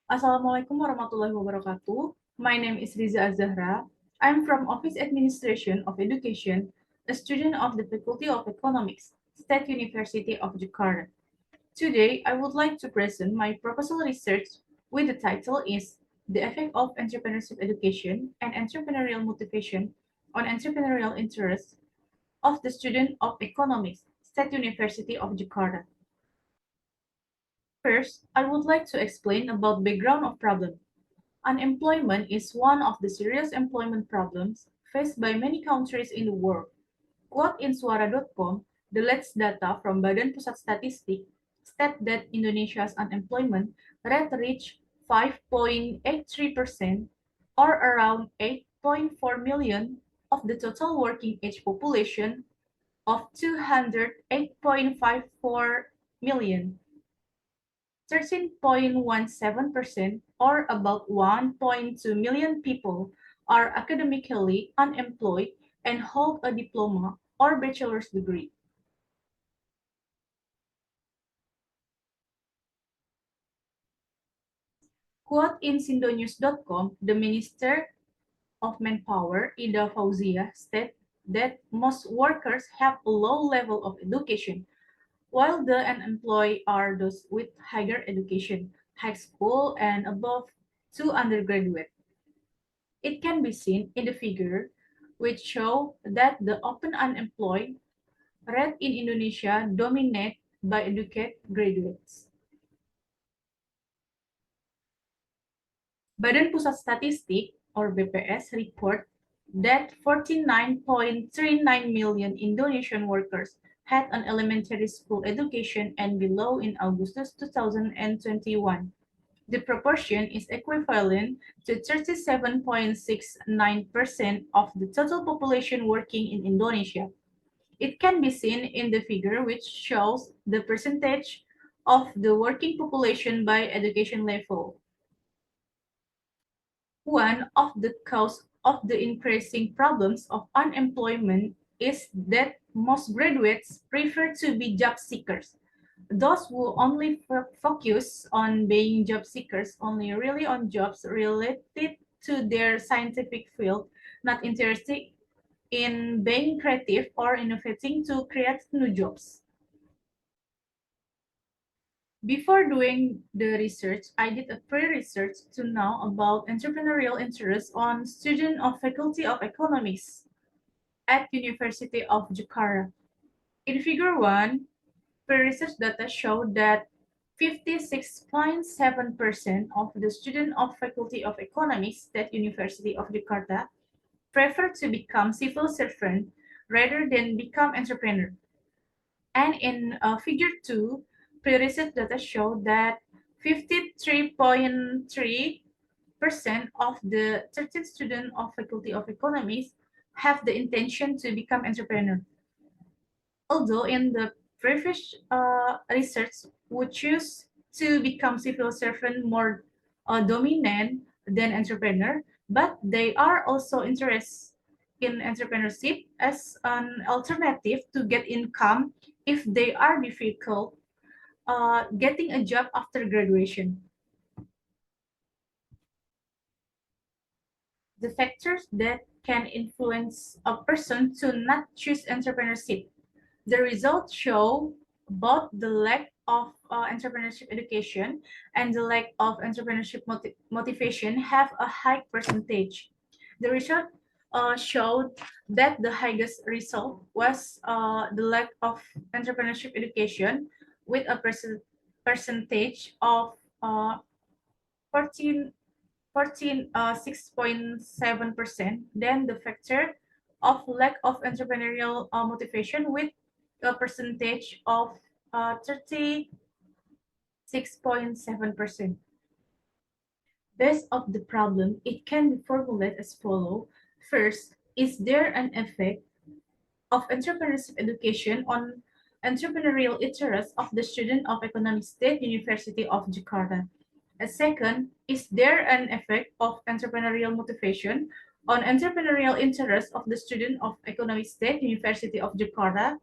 Assalamualaikum warahmatullahi wabarakatuh. My name is Riza Azzahra. I'm from Office Administration of Education, a student of the Faculty of Economics, State University of Jakarta. Today, I would like to present my proposal research with the title is The Effect of Entrepreneurship Education and Entrepreneurial Motivation on Entrepreneurial Interests of the Student of Economics, State University of Jakarta. First, I would like to explain about background of problem. Unemployment is one of the serious employment problems faced by many countries in the world. Quote in suara.com, the latest data from Badan Pusat Statistik state that Indonesia's unemployment rate reached 5.83%, or around 8.4 million of the total working age population of 208.54 million. 13.17%, or about 1.2 million people, are academically unemployed and hold a diploma or bachelor's degree. Quote in sindonews.com, the Minister of Manpower, Ida Fauzia, stated that most workers have a low level of education, while the unemployed are those with higher education, high school and above to undergraduate. It can be seen in the figure, which show that the open unemployed rate in Indonesia dominated by educated graduates. Badan Pusat Statistik or BPS report that 49.39 million Indonesian workers had an elementary school education and below in August 2021. The proportion is equivalent to 37.69% of the total population working in Indonesia. It can be seen in the figure, which shows the percentage of the working population by education level. One of the causes of the increasing problems of unemployment is that most graduates prefer to be job seekers. Those who only focus on being job seekers only really on jobs related to their scientific field, not interested in being creative or innovating to create new jobs. Before doing the research, I did a pre-research to know about entrepreneurial interest on student of Faculty of Economics at University of Jakarta. In figure 1, pre-research data showed that 56.7% of the students of Faculty of Economics at University of Jakarta prefer to become civil servant rather than become entrepreneur. And in figure 2, pre-research data show that 53.3% of the 13 students of Faculty of Economics have the intention to become entrepreneur. Although in the previous research would choose to become civil servant more dominant than entrepreneur, but they are also interested in entrepreneurship as an alternative to get income if they are difficult getting a job after graduation. The factors that can influence a person to not choose entrepreneurship. The results show both the lack of entrepreneurship education and the lack of entrepreneurship motivation have a high percentage. The result showed that the highest result was the lack of entrepreneurship education with a percentage of 14 6.7%, then the factor of lack of entrepreneurial motivation with a percentage of 36.7%. Based of the problem, it can be formulated as follows. First, is there an effect of entrepreneurship education on entrepreneurial interests of the student of Economic State University of Jakarta? A second, is there an effect of entrepreneurial motivation on entrepreneurial interest of the student of Economic State University of Jakarta?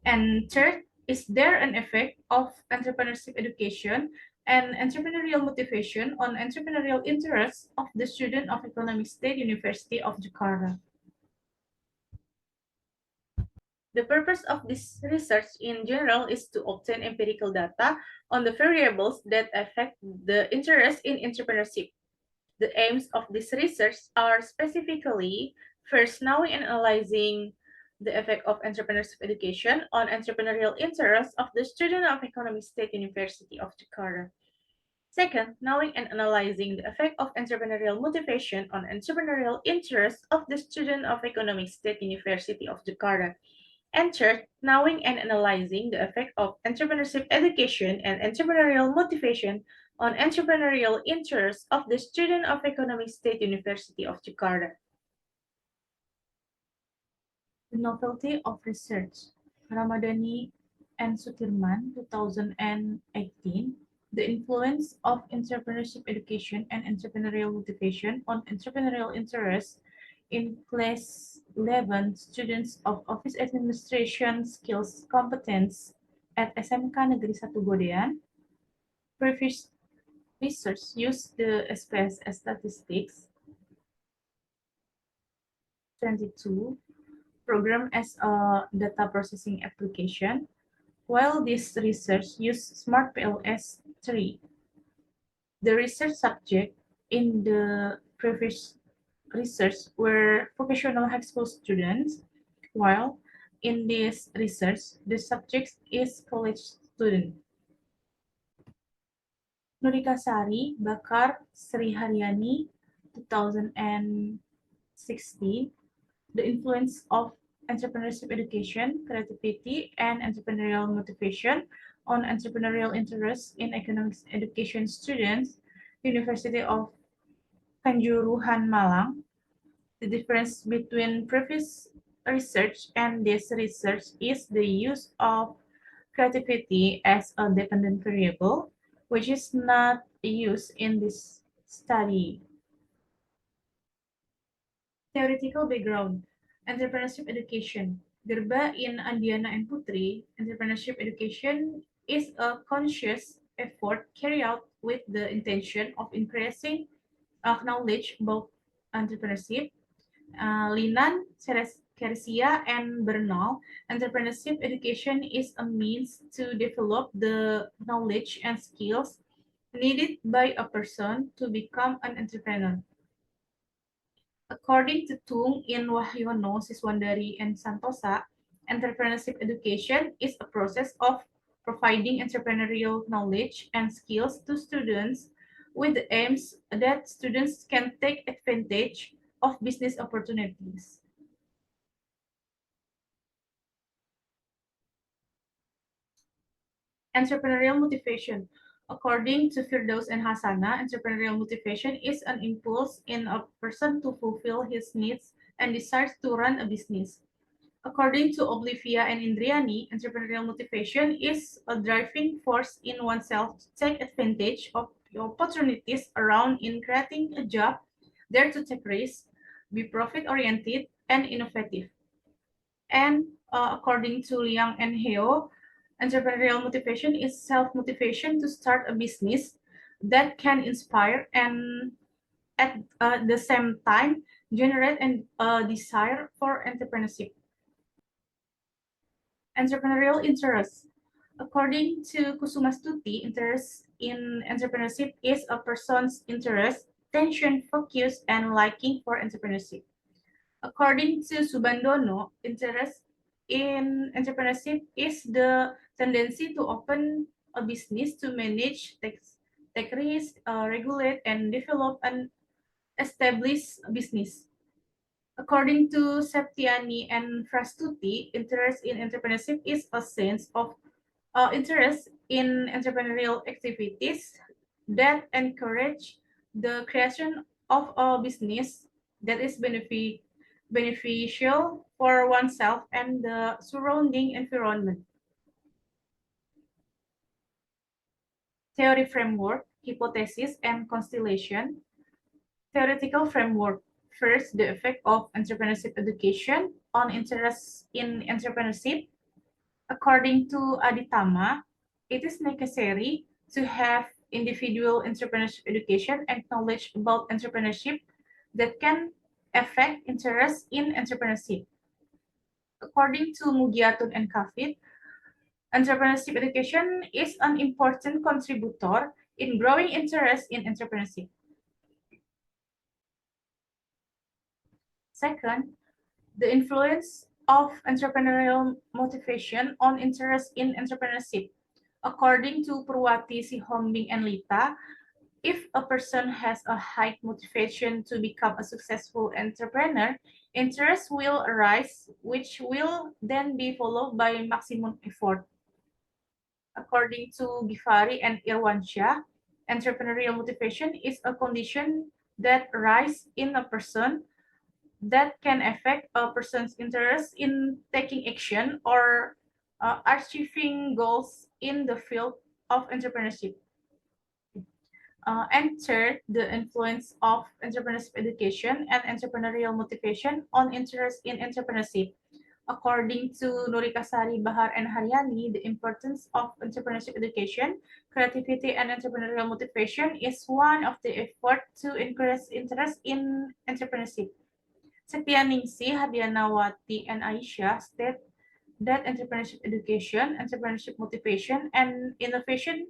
And third, Is there an effect of entrepreneurship education and entrepreneurial motivation on entrepreneurial interests of the student of Economic State University of Jakarta? The purpose of this research in general is to obtain empirical data on the variables that affect the interest in entrepreneurship. The aims of this research are specifically first knowing and analyzing the effect of entrepreneurship education on entrepreneurial interests of the student of Economic State University of Jakarta. Second, knowing and analyzing the effect of entrepreneurial motivation on entrepreneurial interests of the student of Economic State University of Jakarta. And third, knowing and analyzing the effect of entrepreneurship education and entrepreneurial motivation on entrepreneurial interests of the student of Economic State University of Jakarta. The novelty of research. Ramadhani and Sutirman, 2018. The influence of entrepreneurship education and entrepreneurial motivation on entrepreneurial interests in class 11 students of office administration skills competence at SMK Negeri 1 Godean. Previous research used the SPSS statistics 22 program as a data processing application, while this research used Smart PLS 3. The research subject in the previous research were vocational high school students, while in this research, the subject is college student. Nurika Sari, Bakar, Sri Haryani, 2016. The influence of entrepreneurship education, creativity, and entrepreneurial motivation on entrepreneurial interests in economics education students, University of Kanjuruhan, Malang. The difference between previous research and this research is the use of creativity as a dependent variable, which is not used in this study. Theoretical background, entrepreneurship education. Gerba in Andiana and Putri, entrepreneurship education is a conscious effort carried out with the intention of increasing knowledge about entrepreneurship. Linan, Kersia, and Bernal, entrepreneurship education is a means to develop the knowledge and skills needed by a person to become an entrepreneur. According to Tung in Wahyono, Siswandari, and Santosa, entrepreneurship education is a process of providing entrepreneurial knowledge and skills to students with the aims that students can take advantage of business opportunities. Entrepreneurial motivation. According to Firdaus and Hasana, entrepreneurial motivation is an impulse in a person to fulfill his needs and desires to run a business. According to Oblivia and Indriani, entrepreneurial motivation is a driving force in oneself to take advantage of the opportunities around in creating a job, dare to take risks, be profit-oriented, and innovative. And according to Liang and Heo, entrepreneurial motivation is self-motivation to start a business that can inspire and at the same time generate a desire for entrepreneurship. Entrepreneurial interest. According to Kusumastuti, interest in entrepreneurship is a person's interest, attention, focus, and liking for entrepreneurship. According to Subandono, interest in entrepreneurship is the tendency to open a business to manage, take risk, regulate, and develop an established business. According to Septiani and Frastuti, interest in entrepreneurship is a sense of interest in entrepreneurial activities that encourage the creation of a business that is beneficial for oneself and the surrounding environment. Theory framework, hypothesis, and constellation. Theoretical framework. First, the effect of entrepreneurship education on interest in entrepreneurship. According to Aditama, it is necessary to have individual entrepreneurship education and knowledge about entrepreneurship that can affect interest in entrepreneurship. According to Mugiatun and Kafid, entrepreneurship education is an important contributor in growing interest in entrepreneurship. Second, the influence of entrepreneurial motivation on interest in entrepreneurship. According to Purwati, Sihombing, and Lita, if a person has a high motivation to become a successful entrepreneur, interest will arise, which will then be followed by maximum effort. According to Gifari and Irwansyah, entrepreneurial motivation is a condition that arises in a person that can affect a person's interest in taking action or achieving goals in the field of entrepreneurship. And third, the influence of entrepreneurship education and entrepreneurial motivation on interest in entrepreneurship. According to Nurikasari, Bahar, and Haryani, the importance of entrepreneurship education, creativity, and entrepreneurial motivation is one of the efforts to increase interest in entrepreneurship. Setyaningsi, Hadianawati, and Aisha state that entrepreneurship education, entrepreneurship motivation, and innovation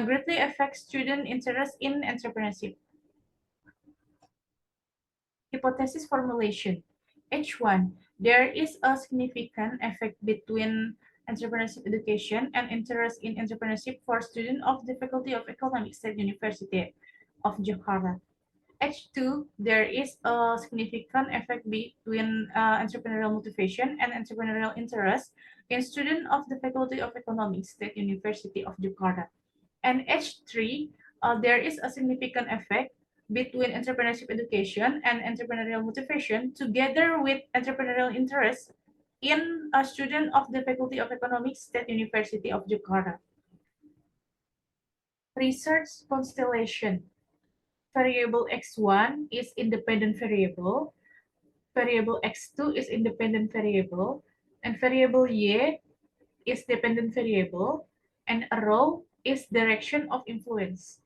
greatly affect student interest in entrepreneurship. Hypothesis formulation. H1. There is a significant effect between entrepreneurship education and interest in entrepreneurship for students of the Faculty of Economics at University of Jakarta. H2, there is a significant effect between entrepreneurial motivation and entrepreneurial interest in students of the Faculty of Economics at University of Jakarta. And H3, there is a significant effect between entrepreneurship education and entrepreneurial motivation together with entrepreneurial interest in a student of the Faculty of Economics at University of Jakarta. Research constellation. Variable x1 is independent variable, variable x2 is independent variable, and variable y is dependent variable, and a row is direction of influence.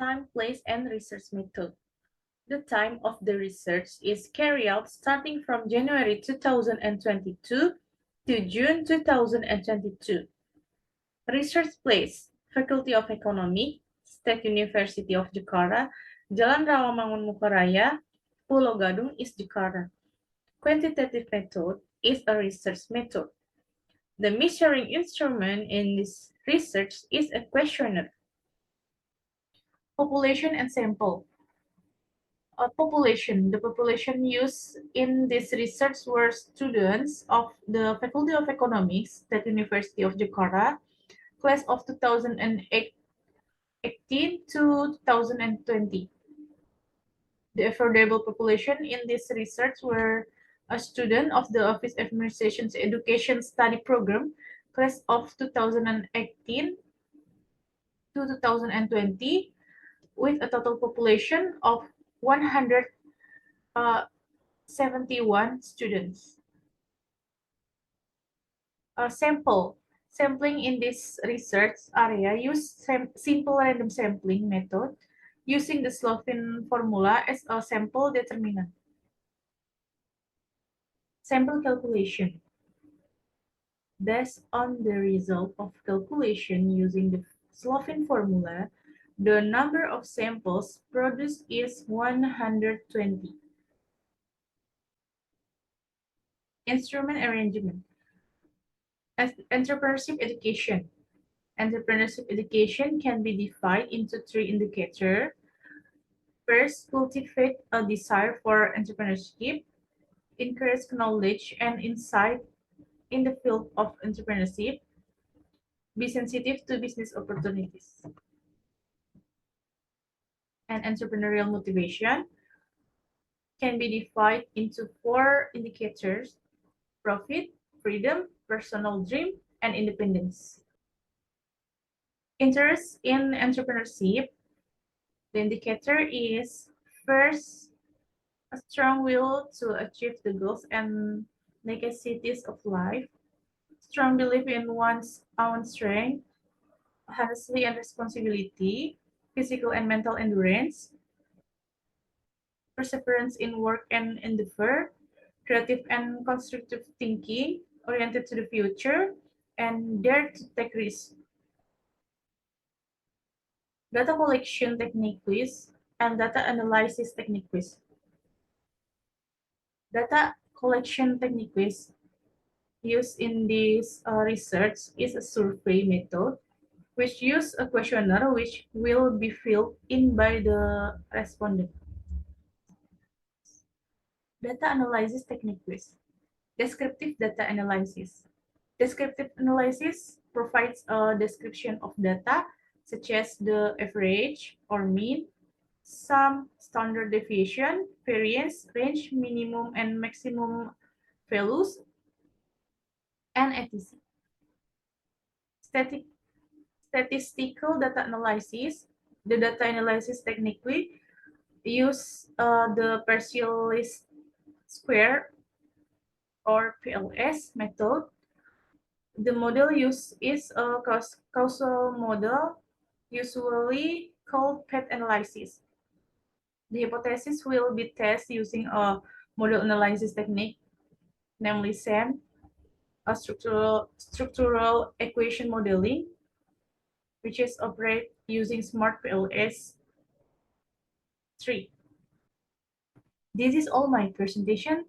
Time, place, and research method. The time of the research is carried out starting from January 2022 to June 2022. Research place, Faculty of Economy, State University of Jakarta, Jalan Rawamangun Mukaraya, Pulau Gadung, East Jakarta. Quantitative method is a research method. The measuring instrument in this research is a questionnaire. Population and sample. The population used in this research were students of the Faculty of Economics at University of Jakarta, class of 2018 to 2020. The affordable population in this research were a student of the Office of Administration's Education Study Program, class of 2018 to 2020, with a total population of 171 students. Sampling in this research area used simple random sampling method using the Slovin formula as a sample determinant. Sample calculation. Based on the result of calculation using the Slovin formula, the number of samples produced is 120. Instrument arrangement. Entrepreneurship education. Entrepreneurship education can be divided into three indicators. First, cultivate a desire for entrepreneurship, increase knowledge and insight in the field of entrepreneurship, be sensitive to business opportunities. And entrepreneurial motivation can be divided into four indicators: profit, freedom, personal dream, and independence. Interest in entrepreneurship. The indicator is first, a strong will to achieve the goals and necessities of life. strong belief in one's own strength, honesty and responsibility, physical and mental endurance, perseverance in work and endeavor, creative and constructive thinking, oriented to the future, and dare to take risks. Data collection techniques and data analysis techniques. Data collection techniques used in this research is a survey method which use a questionnaire which will be filled in by the respondent. Data analysis techniques. Descriptive data analysis. Descriptive analysis provides a description of data such as the average or mean, sum, standard deviation, variance, range, minimum and maximum values, and etc. Static, statistical data analysis. The data analysis technique use the partial least square or PLS method. The model used is a causal model, usually called path analysis. The hypothesis will be tested using a model analysis technique, namely SAM, a structural equation modeling, which is operate using smart PLS 3. This is all my presentation.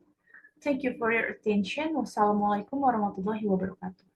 Thank you for your attention. Wassalamualaikum warahmatullahi wabarakatuh.